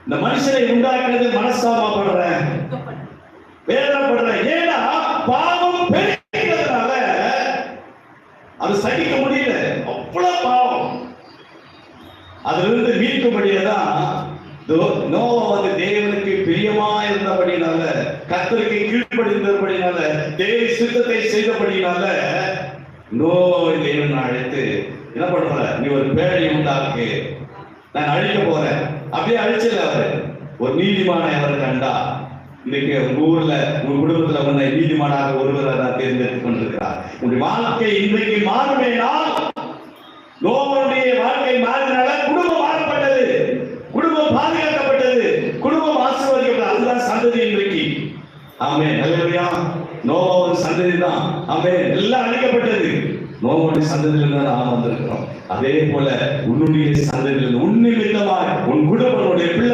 இந்த மனுஷனை உண்டாக்குறது மனஸ்தாபப்படுறேன், வேதனைப்படுறேன். ஏன்னா பாவம் பெருகிறதுனால அது சகிக்க முடியல, அவ்வளவு பாவம். அதிலிருந்து மீட்கும்படியதான் நோவா வந்து தேவனுக்கு பிரியமா இருந்தபடினால, கர்த்தருக்கு கீழ்ப்படிந்தபடினால, தேவ சித்தத்தை செய்தபடினால நோவாவை தேவன் அழைத்து என்ன பண்ற, நீ ஒரு பேழை உண்டாக்கு, நான் அழிக்க போறேன். அப்படியே அழிச்சல அவரு. ஒரு நீதிமானை அவர் கண்டா. இன்னைக்கு உங்க ஊர்ல உங்க குடும்பத்துல உன்னை நீதிமானாக ஒருவரை தான் தேர்ந்தெடுத்துக் கொண்டிருக்கிறார். உங்களுடைய வாழ்க்கை இன்றைக்கு மாறுமேனால், நோவாவுடைய வாழ்க்கை மாறினால குடும்பம் மாறப்பட்டது, குடும்பம் பாதுகாக்கப்பட்டது, குடும்பம் ஆசீர்வதிக்கப்பட்டது. அதுதான் சந்ததி இன்றைக்கு. ஆமென், அல்லேலூயா. நோவாவின் சந்ததி தான். ஆமென், எல்லாம் அழிக்கப்பட்டது. நோவாவுடைய சந்ததியிலிருந்து நாம் வந்திருக்கிறோம். அதே போல உன்னுடைய சந்ததியிலிருந்து உன் நிமித்தமாய் உன் குடும்பம், உன்னுடைய பிள்ளை